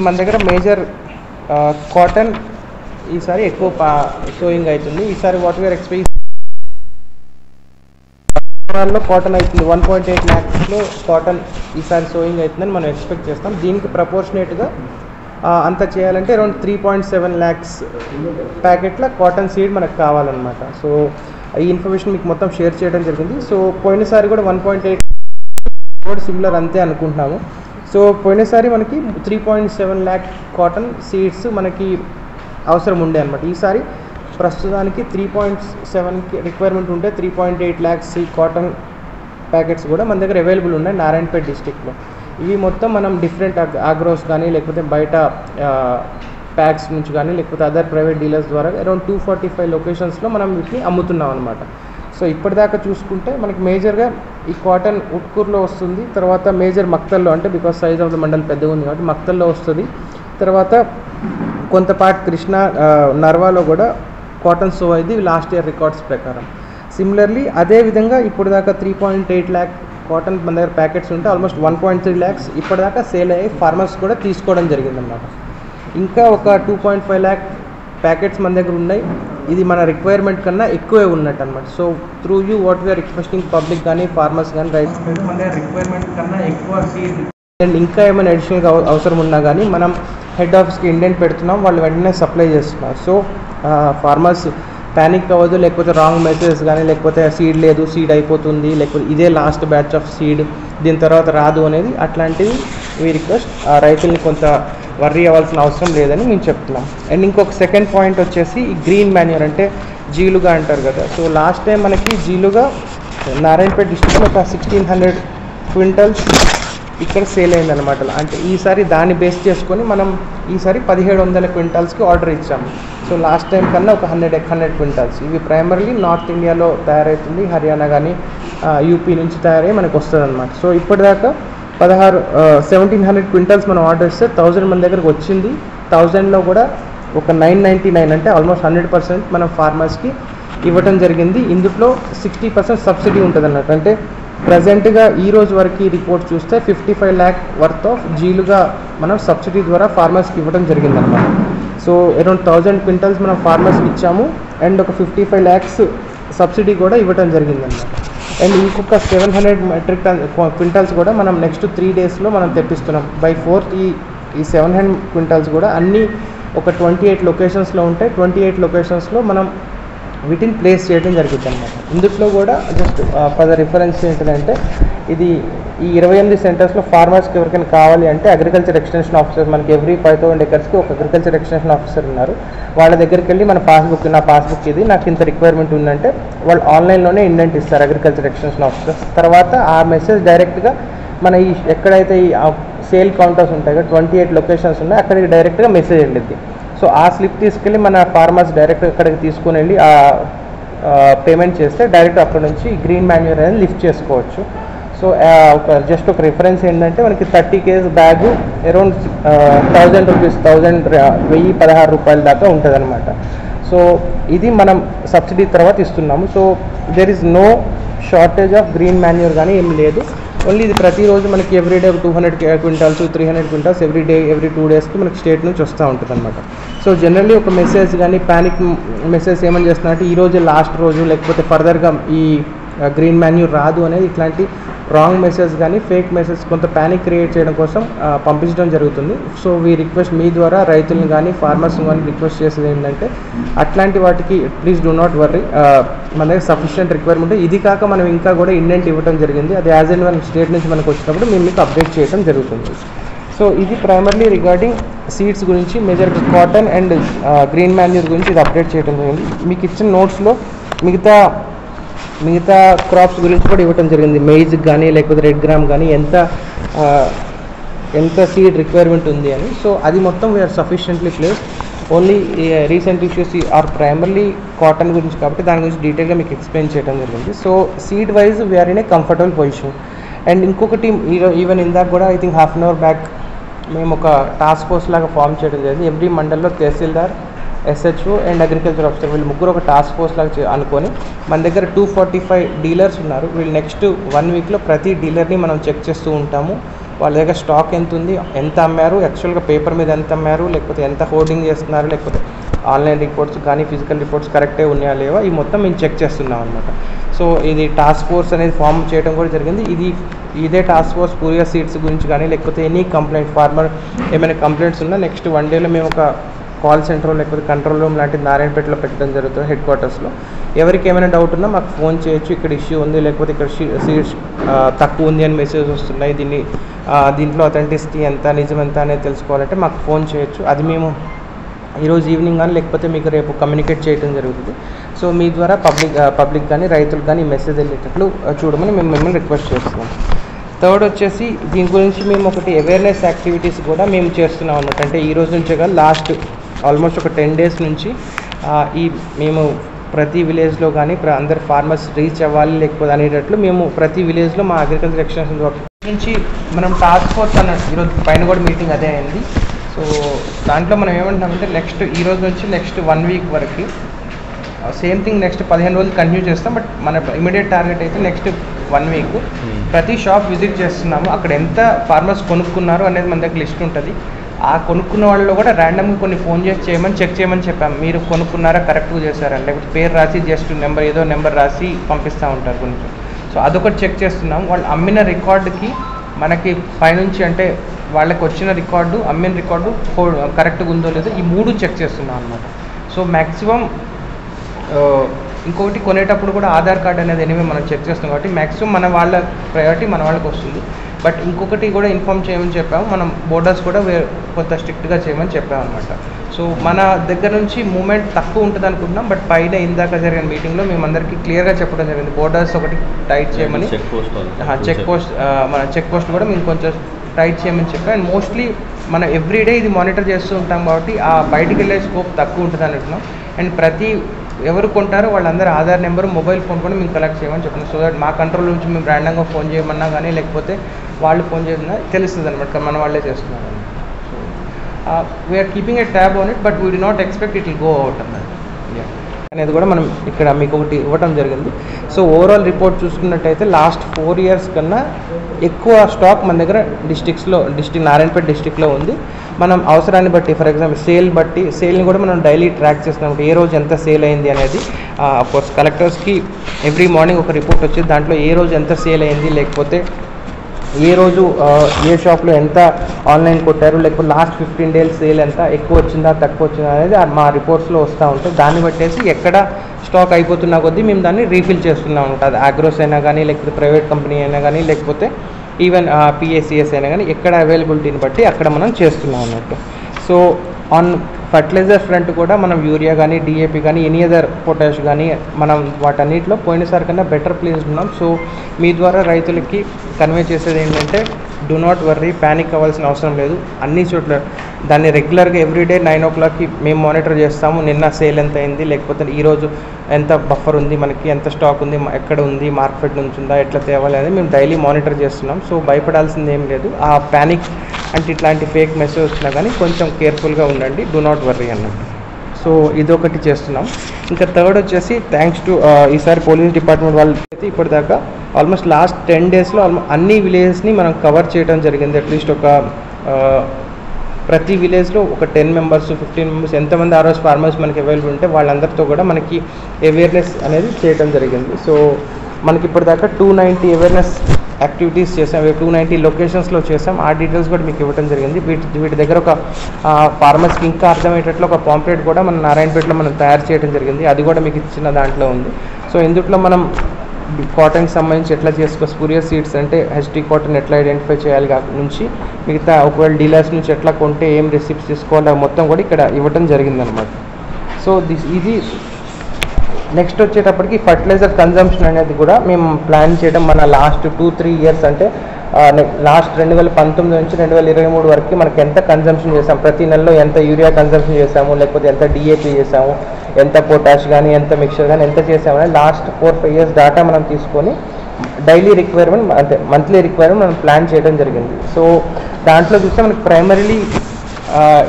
మన దగ్గర major cotton ఈసారి ఎక్కువ సోయింగ్ అవుతుంది. ఈసారి వాట్ వీఆర్ ఎక్స్పెక్టింగ్ లో కాటన్ అవుతుంది 1.8 lakhsలో కాటన్ ఈసారి సోయింగ్ అవుతుందని మనం ఎక్స్పెక్ట్ చేస్తాం. దీనికి ప్రపోర్షనేట్గా అంత చేయాలంటే అరౌండ్ 3.7 lakhs ప్యాకెట్ల కాటన్ సీడ్ మనకు కావాలన్నమాట. సో ఈ ఇన్ఫర్మేషన్ మీకు మొత్తం షేర్ చేయడం జరిగింది. సో పోయినసారి కూడా 1.8 కూడా సిమిలర్ అంతే అనుకుంటున్నాము. సో పోయినసారి మనకి 3.7 lakh కాటన్ సీడ్స్ మనకి అవసరం ఉండే అనమాట. ఈసారి ప్రస్తుతానికి 3.7కి రిక్వైర్మెంట్ ఉంటే 3.8 lakhs కాటన్ ప్యాకెట్స్ కూడా మన దగ్గర అవైలబుల్ ఉన్నాయి నారాయణపేట డిస్టిక్లో. ఇవి మొత్తం మనం డిఫరెంట్ ఆగ్రోస్ కానీ లేకపోతే బయట ప్యాక్స్ నుంచి కానీ లేకపోతే అదర్ ప్రైవేట్ డీలర్స్ ద్వారా అరౌండ్ 245 లొకేషన్స్లో మనం వీటిని అమ్ముతున్నాం అనమాట. సో ఇప్పటిదాకా చూసుకుంటే మనకి మేజర్గా ఈ కాటన్ ఉట్కూరులో వస్తుంది, తర్వాత మేజర్ మక్తల్లో అంటే because size of the mandal పెద్దగా ఉంది కాబట్టి మక్తల్లో వస్తుంది, తర్వాత కొంతపాటి కృష్ణా నర్వాలో కూడా కాటన్ సో అయింది లాస్ట్ ఇయర్ రికార్డ్స్ ప్రకారం. సిమిలర్లీ అదేవిధంగా ఇప్పుడు దాకా 3.8 lakh కాటన్ మన దగ్గర ప్యాకెట్స్ ఉంటే ఆల్మోస్ట్ 1.3 lakhs ఇప్పటిదాకా సేల్ అయ్యి ఫార్మర్స్ కూడా తీసుకోవడం జరిగిందన్నమాట. ఇంకా ఒక 2.5 lakh ప్యాకెట్స్ మన దగ్గర ఉన్నాయి. ఇది మన రిక్వైర్మెంట్ కన్నా ఎక్కువే ఉన్నట్టు అనమాట. So through you what we are requesting public కానీ ఫార్మర్స్ కానీ రైతు మన దగ్గర రిక్వైర్మెంట్ కన్నా ఎక్కువ సీడ్ అండ్ ఇంకా ఏమైనా అడిషనల్గా అవసరం ఉన్నా కానీ మనం హెడ్ ఆఫీస్కి ఇండెంట్ పెడుతున్నాం, వాళ్ళు వెంటనే సప్లై చేస్తున్నారు. సో ఫార్మర్స్ ప్యానిక్ అవ్వదు, లేకపోతే రాంగ్ మెసేజెస్ కానీ లేకపోతే సీడ్ లేదు, సీడ్ అయిపోతుంది, లేకపోతే ఇదే లాస్ట్ బ్యాచ్ ఆఫ్ సీడ్ దీని తర్వాత రాదు అనేది అట్లాంటివి వీ రిక్వెస్ట్ రైతుల్ని కొంత వర్రీ అవ్వాల్సిన అవసరం లేదని మేము చెప్తున్నాం. అండ్ ఇంకొక సెకండ్ పాయింట్ వచ్చేసి ఈ గ్రీన్ మాన్యూర్ అంటే జీలుగా అంటారు కదా. సో లాస్ట్ టైం మనకి జీలుగా నారాయణపేట డిస్ట్రిక్ట్లో ఒక 1600 క్వింటల్స్ ఇక్కడ సేల్ అయిందనమాట. అంటే ఈసారి దాన్ని బేస్ చేసుకొని మనం ఈసారి 1700 క్వింటాల్స్కి ఆర్డర్ ఇచ్చాము. సో లాస్ట్ టైం కన్నా ఒక 100 క్వింటాల్స్. ఇవి ప్రైమర్లీ నార్త్ ఇండియాలో తయారవుతుంది, హర్యానా కానీ యూపీ నుంచి తయారై మనకు వస్తుంది అనమాట. సో ఇప్పటిదాకా 1700 క్వింటాల్స్ మనం ఆర్డర్ ఇస్తే 1000 మన దగ్గరకు వచ్చింది. 1000లో కూడా ఒక 999 అంటే ఆల్మోస్ట్ 100% మనం ఫార్మర్స్కి ఇవ్వటం జరిగింది. ఇందులో 60% సబ్సిడీ ఉంటుంది అన్నట్టు. అంటే ప్రజెంట్గా ఈ రోజు వరకు రిపోర్ట్ చూస్తే 55 lakh వర్త్ ఆఫ్ జీలుగా మనం సబ్సిడీ ద్వారా ఫార్మర్స్కి ఇవ్వడం జరిగిందన్నమాట. సో అరౌండ్ 1000 క్వింటల్స్ మనం ఫార్మర్స్కి ఇచ్చాము అండ్ ఒక 55 lakhs సబ్సిడీ కూడా ఇవ్వడం జరిగిందన్నమాట. అండ్ ఇంకొక 700 మెట్రిక్ టన్ క్వింటల్స్ కూడా మనం నెక్స్ట్ 3 daysలో మనం తెప్పిస్తున్నాం. బై 4th ఈ 700 క్వింటల్స్ కూడా అన్నీ ఒక 28 లొకేషన్స్లో ఉంటాయి. 28 లొకేషన్స్లో మనం వీటిని ప్లేస్ చేయడం జరుగుతుంది అన్నమాట. ఇందులో కూడా జస్ట్ ఫర్ రిఫరెన్స్ ఏంటంటే ఇది ఈ 28 సెంటర్స్లో ఫార్మర్స్కి ఎవరికైనా కావాలి అంటే అగ్రికల్చర్ ఎక్స్టెన్షన్ ఆఫీసర్ మనకి ఎవ్రీ 5000 acresకి ఒక అగ్రికల్చర్ ఎక్స్టెన్షన్ ఆఫీసర్ ఉన్నారు. వాళ్ళ దగ్గరికి వెళ్ళి మన నా పాస్బుక్ ఇది నాకు ఇంత రిక్వైర్మెంట్ ఉందంటే వాళ్ళు ఆన్లైన్లోనే ఇండెంట్ ఇస్తారు అగ్రికల్చర్ ఎక్స్టెన్షన్ ఆఫీసర్స్. తర్వాత ఆ మెసేజ్ డైరెక్ట్గా మన ఈ ఎక్కడైతే ఈ సేల్ కౌంటర్స్ ఉంటాయి కదా 28 లొకేషన్స్ ఉన్నాయి అక్కడికి డైరెక్ట్గా మెసేజ్ వెళ్ళిద్ది. సో ఆ స్లిప్ తీసుకెళ్ళి మన ఫార్మర్స్ డైరెక్ట్ అక్కడికి తీసుకుని వెళ్ళి పేమెంట్ చేస్తే డైరెక్ట్ అక్కడ నుంచి గ్రీన్ మాన్యూర్ అనేది లిఫ్ట్ చేసుకోవచ్చు. సో జస్ట్ ఒక రిఫరెన్స్ ఏంటంటే మనకి 30 kg బ్యాగ్ అరౌండ్ 1000 రూపీస్ 1016 రూపాయల దాకా ఉంటుంది అనమాట. సో ఇది మనం సబ్సిడీ తర్వాత ఇస్తున్నాము. So there is no shortage of green manure కానీ ఏం లేదు. ఓన్లీ ఇది ప్రతిరోజు మనకి ఎవ్రీడే 200 క్వింటాల్స్ 300 క్వింటాల్స్ ఎవ్రీ 2 daysకి మనకి స్టేట్ నుంచి వస్తూ ఉంటుంది అనమాట. సో జనరల్లీ ఒక మెసేజ్ కానీ ప్యానిక్ మెసేజ్ ఏమని చేస్తున్నా అంటే ఈరోజు లాస్ట్ రోజు లేకపోతే ఫర్దర్గా ఈ గ్రీన్ మాన్యూర్ రాదు అనేది ఇట్లాంటి రాంగ్ మెసేజ్ కానీ ఫేక్ మెసేజ్ కొంత ప్యానిక్ క్రియేట్ చేయడం కోసం పంపించడం జరుగుతుంది. సో వీ రిక్వెస్ట్ మీ ద్వారా రైతులను కానీ ఫార్మర్స్ని కానీ రిక్వెస్ట్ చేసేది ఏంటంటే అట్లాంటి వాటికి ప్లీజ్ డూ నాట్ వర్రీ, మన దగ్గర సఫిషియంట్ రిక్వైర్మెంట్. ఇది కాక మనం ఇంకా కూడా ఇండెంట్ ఇవ్వడం జరిగింది, అది యాజ్ అండ్ వన్ స్టేట్ నుంచి మనకు వచ్చినప్పుడు మేము మీకు అప్డేట్ చేయడం జరుగుతుంది. సో ఇది ప్రైమర్లీ రిగార్డింగ్ సీడ్స్ గురించి మేజర్గా కాటన్ అండ్ గ్రీన్ మాన్యూర్ గురించి ఇది అప్డేట్ చేయడం జరిగింది. మీకు ఇచ్చిన నోట్స్లో మిగతా క్రాప్స్ గురించి కూడా ఇవ్వడం జరిగింది. మెయిజ్కి కానీ లేకపోతే రెడ్ గ్రామ్ కానీ ఎంత సీడ్ రిక్వైర్మెంట్ ఉంది అని. సో అది మొత్తం we are sufficiently placed. Only recent issues are primarily cotton గురించి కాబట్టి దాని గురించి డీటెయిల్గా మీకు ఎక్స్ప్లెయిన్ చేయడం జరిగింది. So seed wise we are in a comfortable position. And ఇంకొకటి ఈవెన్ ఇందాక కూడా I think half an hour back మేము ఒక టాస్క్ ఫోర్స్ లాగా ఫామ్ చేయడం జరిగింది. ఎవ్రీ మండల్లో తహసీల్దార్, SHO అండ్ అగ్రికల్చర్ ఆఫీసర్ వీళ్ళు ముగ్గురు ఒక టాస్క్ ఫోర్స్ లాగా అనుకొని మన దగ్గర 245 డీలర్స్ ఉన్నారు. వీళ్ళు నెక్స్ట్ 1 weekలో ప్రతి డీలర్ని మనం చెక్ చేస్తూ ఉంటాము. వాళ్ళ దగ్గర స్టాక్ ఎంత ఉంది, ఎంత అమ్మారు, యాక్చువల్గా పేపర్ మీద ఎంత అమ్మారు, లేకపోతే ఎంత హోర్డింగ్ చేస్తున్నారు, లేకపోతే ఆన్లైన్ రిపోర్ట్స్ కానీ ఫిజికల్ రిపోర్ట్స్ కరెక్టే ఉన్నాయా లేవా, ఈ మొత్తం మేము చెక్ చేస్తున్నాం అనమాట. సో ఇది టాస్క్ ఫోర్స్ అనేది ఫామ్ చేయడం కూడా జరిగింది. ఇదే టాస్క్ ఫోర్స్ పూరియర్ సీట్స్ గురించి కానీ లేకపోతే ఎనీ కంప్లైంట్, ఫార్మర్ ఏమైనా కంప్లైంట్స్ ఉన్నా నెక్స్ట్ 1 డేలో మేము ఒక కాల్ సెంటర్ లేకపోతే కంట్రోల్ రూమ్ లాంటి నారాయణపేటలో పెట్టడం జరుగుతుంది హెడ్ క్వార్టర్స్లో. ఎవరికి ఏమైనా డౌట్ ఉన్నా మాకు ఫోన్ చేయొచ్చు, ఇక్కడ ఇష్యూ ఉంది లేకపోతే ఇక్కడ సీట్స్ తక్కువ ఉంది అని మెసేజ్ వస్తున్నాయి, దీంట్లో అథెంటిసిటీ ఎంత, నిజం ఎంత అనేది తెలుసుకోవాలంటే మాకు ఫోన్ చేయొచ్చు. అది మేము ఈరోజు ఈవినింగ్ కానీ లేకపోతే మీకు రేపు కమ్యూనికేట్ చేయడం జరుగుతుంది. సో మీ ద్వారా పబ్లిక్ కానీ రైతులకు కానీ ఈ మెసేజ్ వెళ్ళేటట్లు చూడమని మేము మిమ్మల్ని రిక్వెస్ట్ చేస్తున్నాం. థర్డ్ వచ్చేసి దీని గురించి మేము ఒకటి అవేర్నెస్ యాక్టివిటీస్ కూడా మేము చేస్తున్నాం అనమాట. అంటే ఈ రోజు నుంచే కాదు, లాస్ట్ ఆల్మోస్ట్ ఒక 10 days నుంచి మేము ప్రతి విలేజ్లో కానీ అందరు ఫార్మర్స్ రీచ్ అవ్వాలి లేకపోతే అనేటట్లు మేము ప్రతి విలేజ్లో మా అగ్రికల్చర్ ఎక్స్టెన్షన్ వర్క్ నుంచి మనం టాస్క్ ఫోర్స్ అన్నట్టు ఈరోజు పైన కూడా మీటింగ్ అదే అయింది. సో దాంట్లో మనం ఏమంటున్నామంటే నెక్స్ట్ ఈ రోజు నుంచి నెక్స్ట్ 1 week వరకు సేమ్ థింగ్ నెక్స్ట్ 15 రోజులు కంటిన్యూ చేస్తాం. బట్ మన ఇమీడియట్ టార్గెట్ అయితే నెక్స్ట్ 1 week ప్రతి షాప్ విజిట్ చేస్తున్నాము. అక్కడ ఎంత ఫార్మర్స్ కొనుక్కున్నారు అనేది మన దగ్గర లిస్ట్ ఉంటుంది. ఆ కొనుక్కున్న వాళ్ళలో కూడా ర్యాండమ్గా కొన్ని ఫోన్ చేసి చెక్ చేయమని చెప్పాము. మీరు కొనుక్కున్నారా, కరెక్ట్గా చేశారా, లేకపోతే పేరు రాసి జస్ట్ నెంబర్ రాసి పంపిస్తూ ఉంటారు కొంచెం. సో అదొకటి చెక్ చేస్తున్నాం. వాళ్ళు అమ్మిన రికార్డుకి మనకి పైనుంచి అంటే వాళ్ళకి వచ్చిన రికార్డు, అమ్మిన రికార్డు కరెక్ట్గా ఉందో లేదో ఈ 3 చెక్ చేస్తున్నాం అనమాట. సో మ్యాక్సిమం ఇంకొకటి కొనేటప్పుడు కూడా ఆధార్ కార్డ్ అనేది ఎనివే మనం చెక్ చేస్తాం కాబట్టి మ్యాక్సిమం మన వాళ్ళ ప్రయారిటీ మన వాళ్ళకి వస్తుంది. బట్ ఇంకొకటి కూడా ఇన్ఫామ్ చేయమని చెప్పాము, మనం బోర్డర్స్ కూడా కొంత స్ట్రిక్ట్గా చేయమని చెప్పాము అనమాట. సో మన దగ్గర నుంచి మూమెంట్ తక్కువ ఉంటుంది అనుకుంటున్నాం. బట్ పైన ఇందాక జరిగిన మీటింగ్లో మేము అందరికీ క్లియర్గా చెప్పడం జరిగింది, బోర్డర్స్ ఒకటి టైట్ చేయమని. మన చెక్ పోస్ట్ కూడా మేము కొంచెం టైట్ చేయమని చెప్పాం. అండ్ మోస్ట్లీ మనం ఎవ్రీడే ఇది మానిటర్ చేస్తూ ఉంటాం కాబట్టి ఆ బయటికి వెళ్ళే స్కోప్ తక్కువ ఉంటుంది అంటున్నాం. అండ్ ఎవరు కొంటారో వాళ్ళందరూ ఆధార్ నెంబరు, మొబైల్ ఫోన్ కూడా మేము కలెక్ట్ చేయమని చెప్పినాం. సో దట్ మా కంట్రోల్ నుంచి మేము ర్యాండంగా ఫోన్ చేయమన్నా కానీ లేకపోతే వాళ్ళు ఫోన్ చేయమన్నా తెలుస్తుంది అనమాట, మన వాళ్ళే చేస్తున్నారు. So we are keeping a tab on it, but we do not expect it will go out అన్నది అనేది కూడా మనం ఇక్కడ మీకు ఒకటి ఇవ్వడం జరిగింది. సో ఓవరాల్ రిపోర్ట్ చూసుకున్నట్టయితే లాస్ట్ 4 years కన్నా ఎక్కువ స్టాక్ మన దగ్గర నారాయణపేట డిస్టిక్లో ఉంది. మనం అవసరాన్ని బట్టి, ఫర్ ఎగ్జాంపుల్ సేల్ని కూడా మనం డైలీ ట్రాక్ చేస్తున్నాం. ఏ రోజు ఎంత సేల్ అయింది అనేది అఫ్కోర్స్ కలెక్టర్స్కి ఎవ్రీ మార్నింగ్ ఒక రిపోర్ట్ వచ్చేది. దాంట్లో ఏ రోజు ఎంత సేల్ అయింది, లేకపోతే ఏ రోజు ఏ షాప్లో ఎంత ఆన్లైన్ కొట్టారు, లేకపోతే లాస్ట్ 15 days సేల్ ఎంత ఎక్కువ వచ్చిందా తక్కువ వచ్చిందా అనేది మా రిపోర్ట్స్లో వస్తూ ఉంటాయి. దాన్ని బట్టేసి ఎక్కడ స్టాక్ అయిపోతున్నా కొద్దీ మేము దాన్ని రీఫిల్ చేస్తున్నాం అనమాట. అది అగ్రోస్ అయినా కానీ లేకపోతే ప్రైవేట్ కంపెనీ అయినా కానీ లేకపోతే ఈవెన్ PACS అయినా కానీ ఎక్కడ అవైలబిలిటీని బట్టి అక్కడ మనం చేస్తున్నాం అన్నట్టు. సో ఆన్ ఫర్టిలైజర్ ఫ్రంట్ కూడా మనం యూరియా కానీ DAP కానీ ఎనీ అదర్ పొటాష్ కానీ మనం వాటన్నిటిలో పోయినసారి కన్నా బెటర్ ప్లేస్ ఉన్నాం. సో మీ ద్వారా రైతులకి కన్వే చేసేది ఏంటంటే డూ నాట్ వర్రీ, ప్యానిక్ అవ్వాల్సిన అవసరం లేదు. అన్ని చోట్ల దాన్ని రెగ్యులర్గా ఎవ్రీడే 9 o'clockకి మేము మానిటర్ చేస్తాము. నిన్న సేల్ ఎంత అయింది, లేకపోతే ఈరోజు ఎంత బఫర్ ఉంది, మనకి ఎంత స్టాక్ ఉంది, ఎక్కడ ఉంది, మార్కెట్ నుంచి ఉందా, ఎట్లా తేవాలి అనేది మేము డైలీ మానిటర్ చేస్తున్నాం. సో భయపడాల్సింది ఏం లేదు. ఆ ప్యానిక్ అంటే ఇట్లాంటి ఫేక్ మెసేజ్ వచ్చినా కానీ కొంచెం కేర్ఫుల్గా ఉండండి, డూ నాట్ వర్రీ అన్నట్టు. సో ఇదొకటి చేస్తున్నాం. ఇంకా థర్డ్ వచ్చేసి థ్యాంక్స్ టు ఈసారి పోలీస్ డిపార్ట్మెంట్ వాళ్ళు అయితే ఇప్పటిదాకా ఆల్మోస్ట్ లాస్ట్ 10 daysలో అన్ని విలేజెస్ని మనం కవర్ చేయడం జరిగింది. అట్లీస్ట్ ఒక ప్రతి విలేజ్లో ఒక 10 members 15 members ఎంతమంది ఆ రోజు ఫార్మర్స్ మనకి అవైలబుల్ ఉంటే వాళ్ళందరితో కూడా మనకి అవేర్నెస్ అనేది చేయడం జరిగింది. సో మనకి ఇప్పటిదాకా 290 అవేర్నెస్ యాక్టివిటీస్ చేసాం, 290 లొకేషన్స్లో చేసాం. ఆ డీటెయిల్స్ కూడా మీకు ఇవ్వడం జరిగింది. వీటి దగ్గర ఒక ఫార్మర్స్కి ఇంకా అర్థమయ్యేటట్లు ఒక పాంప్లెట్ కూడా మన నారాయణపేటలో మనం తయారు చేయడం జరిగింది. అది కూడా మీకు ఇచ్చిన దాంట్లో ఉంది. సో ఇందులో మనం కాటన్కి సంబంధించి ఎట్లా స్పూరియస్ సీడ్స్ అంటే HT కాటన్ ఎట్లా ఐడెంటిఫై చేయాలి నుంచి మిగతా ఒకవేళ డీలర్స్ నుంచి ఎట్లా కొంటే ఏం రెసిప్ట్స్ తీసుకోవాలి మొత్తం కూడా ఇక్కడ ఇవ్వడం జరిగిందనమాట. సో ఇది నెక్స్ట్ వచ్చేటప్పటికి ఫర్టిలైజర్ కన్జంప్షన్ అనేది కూడా మేము ప్లాన్ చేయడం మన లాస్ట్ 2-3 years అంటే లాస్ట్ 2019 నుంచి 2023 వరకు మనకి ఎంత కన్జంప్షన్ చేసాం, ప్రతి నెలలో ఎంత యూరియా కన్జంప్షన్ చేసాము, లేకపోతే ఎంత DAP చేసాము, ఎంత పొటాష్ కానీ ఎంత మిక్చర్ కానీ ఎంత చేసామని లాస్ట్ 4-5 years డేటా మనం తీసుకొని డైలీ రిక్వైర్మెంట్ అంటే మంత్లీ రిక్వైర్మెంట్ మనం ప్లాన్ చేయడం జరిగింది. సో దాంట్లో చూస్తే మనకి ప్రైమరీలీ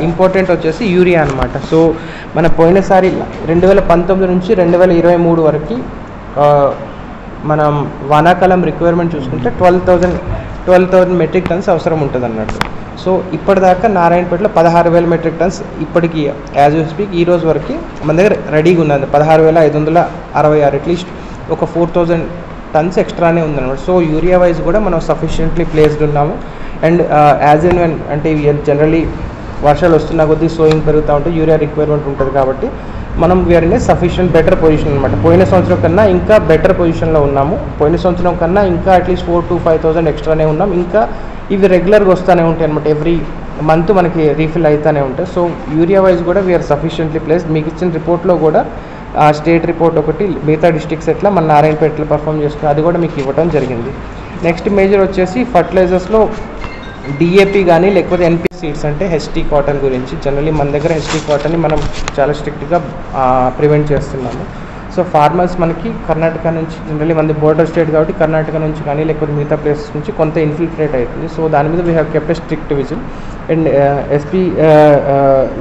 ఇంపార్టెంట్ వచ్చేసి యూరియా అనమాట. సో మన పోయినసారి 2019 నుంచి 2023 వరకు మనం వానాకాలం రిక్వైర్మెంట్ చూసుకుంటే 12,000 12,000 మెట్రిక్ టన్స్ అవసరం ఉంటుంది అన్నట్టు. సో ఇప్పటిదాకా నారాయణపేటలో 16,000 మెట్రిక్ టన్స్ ఇప్పటికి యాజ్ యూ స్పీక్ ఈ రోజు వరకు మన దగ్గర రెడీగా ఉన్నది. 16,566 అట్లీస్ట్ ఒక 4,000 టన్స్ ఎక్స్ట్రానే ఉందన్నమాట. సో యూరియా వైజ్ కూడా మనం సఫిషియెంట్లీ ప్లేస్డ్ ఉన్నాము. అండ్ యాజ్ అండ్ వెన్ అంటే జనరలీ వర్షాలు వస్తున్నా కొద్దీ సోయింగ్ పెరుగుతూ ఉంటే యూరియా రిక్వైర్మెంట్ ఉంటుంది కాబట్టి మనం we are in a sufficient better position అనమాట. పోయిన సంవత్సరం కన్నా ఇంకా బెటర్ పొజిషన్లో ఉన్నాము. పోయిన సంవత్సరం కన్నా ఇంకా అట్లీస్ట్ 4,000 to 5,000 ఎక్స్ట్రానే ఉన్నాం. ఇంకా ఇవి రెగ్యులర్గా వస్తూనే ఉంటాయి అనమాట. ఎవ్రీ మంత్ మనకి రీఫిల్ అవుతూనే ఉంటాయి. సో యూరియా వైజ్ కూడా వీఆర్ సఫిషియెంట్లీ ప్లేస్డ్. మీకు ఇచ్చిన రిపోర్ట్లో కూడా స్టేట్ రిపోర్ట్ ఒకటి మిగతా డిస్ట్రిక్ట్స్ ఎట్లా మన నారాయణపేటలో పర్ఫామ్ చేస్తుంది అది కూడా మీకు ఇవ్వడం జరిగింది. నెక్స్ట్ మేజర్ వచ్చేసి ఫర్టిలైజర్స్లో డిఏపి కానీ లేకపోతే ఎన్పి సీడ్స్ అంటే హెచ్టీ కాటన్ గురించి. జనరలీ మన దగ్గర హెచ్టీ కాటన్ని మనం చాలా స్ట్రిక్ట్గా ప్రివెంట్ చేస్తున్నాము. సో ఫార్మర్స్ మనకి కర్ణాటక నుంచి జనరలీ మనది బోర్డర్ స్టేట్ కాబట్టి కర్ణాటక నుంచి కానీ లేకపోతే మిగతా ప్లేసెస్ నుంచి కొంత ఇన్ఫిల్ట్రేట్ అవుతుంది. సో దాని మీద we have kept a strict whistle. And SP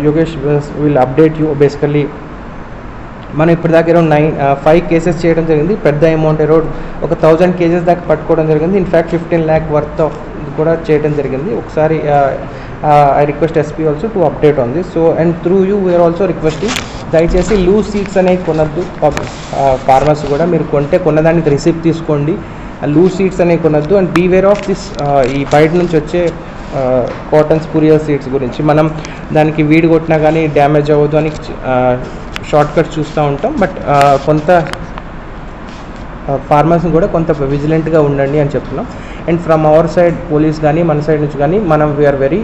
Yogesh will update you. Basically మనం ఇప్పటిదాకా అరౌండ్ 5 కేసెస్ చేయడం జరిగింది. పెద్ద అమౌంట్ అరౌండ్ ఒక 1,000 కేజెస్ దాకా పట్టుకోవడం జరిగింది. ఇన్ఫ్యాక్ట్ 15 lakh వర్త్ ఆఫ్ కూడా చేయడం జరిగింది. ఒకసారి I request SP also to update on this. So and through you we are also requesting దయచేసి లూజ్ సీడ్స్ అనేవి కొనద్దు. ఫార్మర్స్ కూడా మీరు కొంటే కొన్నదానికి రిసిప్ట్ తీసుకోండి. లూజ్ సీడ్స్ అనేవి కొనద్దు. అండ్ బీవేర్ ఆఫ్ దిస్ ఈ బయట నుంచి వచ్చే కాటన్ స్పూరియల్ సీడ్స్ గురించి. మనం దానికి వీడి కొట్టినా కానీ డ్యామేజ్ అవ్వదు అని షార్ట్ కట్స్ చూస్తూ ఉంటాం. బట్ కొంత ఫార్మర్స్ని కూడా కొంత విజిలెంట్గా ఉండండి అని చెప్తున్నాం. And from our side police కానీ మన సైడ్ నుంచి కానీ మనం we are very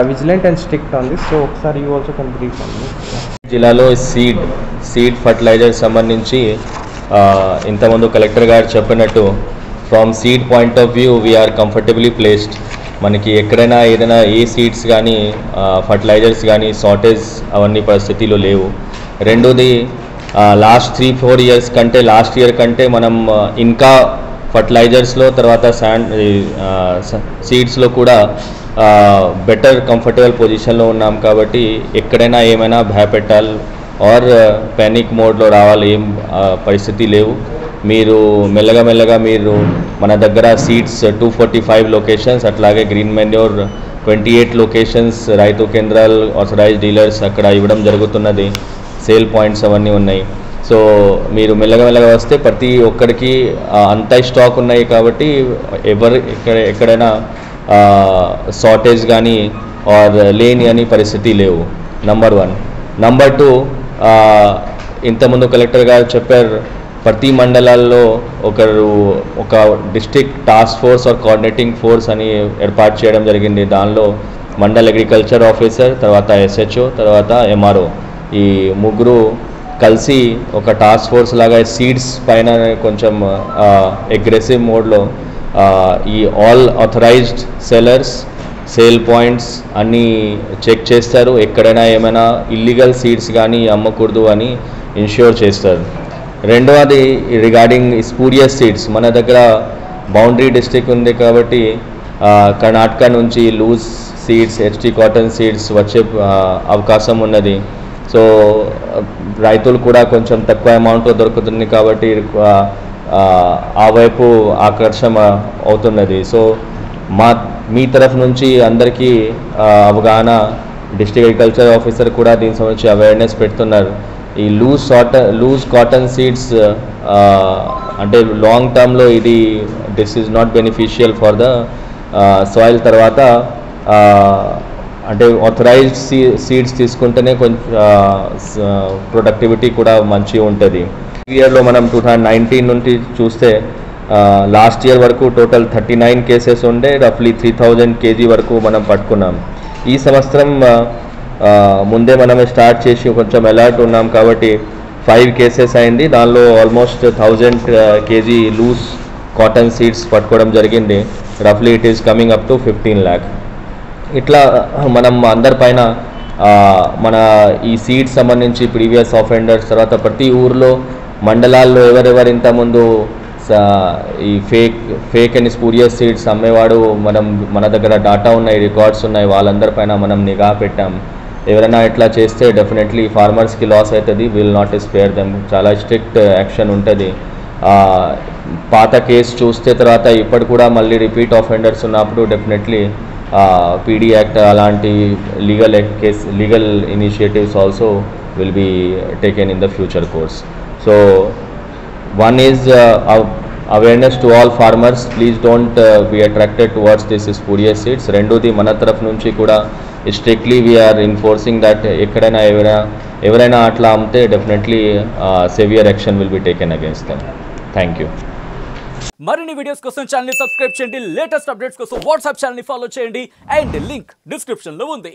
vigilant and strict on this. So ఒకసారి you also can brief on this. జిల్లాలో సీడ్ ఫర్టిలైజర్ సంబంధించి ఇంతకుముందు కలెక్టర్ గారు చెప్పినట్టు from seed point of view we are comfortably placed. మనకి ఎక్కడైనా ఏదైనా ఏ సీడ్స్ కానీ ఫర్టిలైజర్స్ కానీ షార్టేజ్ అవన్నీ పరిస్థితిలో లేవు. రెండోది లాస్ట్ 3-4 years కంటే లాస్ట్ ఇయర్ కంటే మనం ఇంకా ఫర్టిలైజర్స్లో తర్వాత సీడ్స్లో కూడా బెటర్ కంఫర్టబుల్ పొజిషన్లో ఉన్నాం కాబట్టి ఎక్కడైనా ఏమైనా భయపెట్టాలి ఆర్ ప్యానిక్ మోడ్లో రావాలి ఏం పరిస్థితి లేవు. మీరు మెల్లగా మీరు మన దగ్గర సీడ్స్ 245 లొకేషన్స్ అట్లాగే గ్రీన్ మెన్యూర్ 28 లొకేషన్స్ రైతు కేంద్రాలు ఆథరైజ్డ్ డీలర్స్ అక్కడ ఇవ్వడం జరుగుతున్నది. సేల్ పాయింట్స్ అవన్నీ ఉన్నాయి. సో మీరు మెల్లగా వస్తే ప్రతి ఒక్కరికి అంత స్టాక్ ఉన్నాయి కాబట్టి ఎక్కడైనా షార్టేజ్ కానీ ఆర్ లేని అని పరిస్థితి లేవు. నంబర్ 1. నంబర్ 2, ఇంతకుముందు కలెక్టర్ గారు చెప్పారు ప్రతి మండలాల్లో ఒక district task force or coordinating force అని ఏర్పాటు చేయడం జరిగింది. దానిలో మండల్ అగ్రికల్చర్ ఆఫీసర్, తర్వాత SHO, తర్వాత MRO ఈ ముగ్గురు కలిసి ఒక టాస్క్ ఫోర్స్ లాగా సీడ్స్ పైన కొంచెం అగ్రెసివ్ మోడ్లో ఈ all authorised sellers sale points అన్నీ చెక్ చేస్తారు. ఎక్కడైనా ఏమైనా ఇల్లీగల్ సీడ్స్ కానీ అమ్మకూడదు అని ఇన్ష్యూర్ చేస్తారు. రెండవది రిగార్డింగ్ స్పూరియస్ సీడ్స్. మన దగ్గర బౌండరీ డిస్ట్రిక్ట్ ఉంది కాబట్టి కర్ణాటక నుంచి loose seeds HT cotton seeds వచ్చే అవకాశం ఉన్నది. సో రైతులు కూడా కొంచెం తక్కువ అమౌంట్లో దొరుకుతుంది కాబట్టి ఆ వైపు ఆకర్షణ అవుతున్నది. సో మీ తరఫు నుంచి అందరికీ అవగాహన, డిస్ట్రిక్ట్ అగ్రికల్చర్ ఆఫీసర్ కూడా దీని సంబంధించి అవేర్నెస్ పెడుతున్నారు. ఈ లూజ్ కాటన్ సీడ్స్ అంటే లాంగ్ టర్మ్లో this is not beneficial for the soil. తర్వాత అంటే ఆథరైజ్డ్ సీడ్స్ తీసుకుంటేనే కొంచెం ప్రొడక్టివిటీ కూడా మంచిగా ఉంటుంది. ఈ ఇయర్లో మనం 2019 నుండి చూస్తే లాస్ట్ ఇయర్ వరకు టోటల్ 39 కేసెస్ ఉండే రఫ్లీ 3,000 kg వరకు మనం పట్టుకున్నాం. ఈ సంవత్సరం ముందే మనమే స్టార్ట్ చేసి కొంచెం అలర్ట్ ఉన్నాం కాబట్టి 5 కేసెస్ అయింది. దానిలో almost 1000 kg loose cotton seeds పట్టుకోవడం జరిగింది. రఫ్లీ it is coming up to 15 lakh. ఇట్లా మనం అందరిపైన మన ఈ సీడ్స్ సంబంధించి ప్రీవియస్ ఆఫెండర్స్, తర్వాత ప్రతి ఊర్లో మండలాల్లో ఎవరెవరు ఇంతకుముందు ఈ ఫేక్ అండ్ స్పూరియస్ సీడ్స్ అమ్మేవాడు మన దగ్గర డాటా ఉన్నాయి, రికార్డ్స్ ఉన్నాయి, వాళ్ళందరిపైన మనం నిఘా పెట్టాం. ఎవరైనా ఇట్లా చేస్తే డెఫినెట్లీ ఫార్మర్స్కి లాస్ అవుతుంది. Will not spare them. చాలా స్ట్రిక్ట్ యాక్షన్ ఉంటుంది. పాత కేసు చూస్తే తర్వాత ఇప్పుడు కూడా మళ్ళీ రిపీట్ ఆఫెండర్స్ ఉన్నప్పుడు డెఫినెట్లీ పీడీ యాక్ట్ అలాంటి legal initiatives also will be taken in the future course. So one is awareness to all farmers, please don't be attracted towards this spurious seeds. రెండోది మన తరఫు నుంచి కూడా స్ట్రిక్ట్లీ వీఆర్ ఎన్ఫోర్సింగ్ దట్ ఎక్కడైనా ఎవరైనా అట్లా అమ్మితే definitely severe action will be taken against them. Thank you. మరిన్ని వీడియోస్ కోసం ఛానల్ ని సబ్స్క్రైబ్ చేయండి, లేటెస్ట్ అప్డేట్స్ కోసం వాట్సాప్ ఛానల్ ని ఫాలో చేయండి అండ్ లింక్ డిస్క్రిప్షన్ లో ఉంది.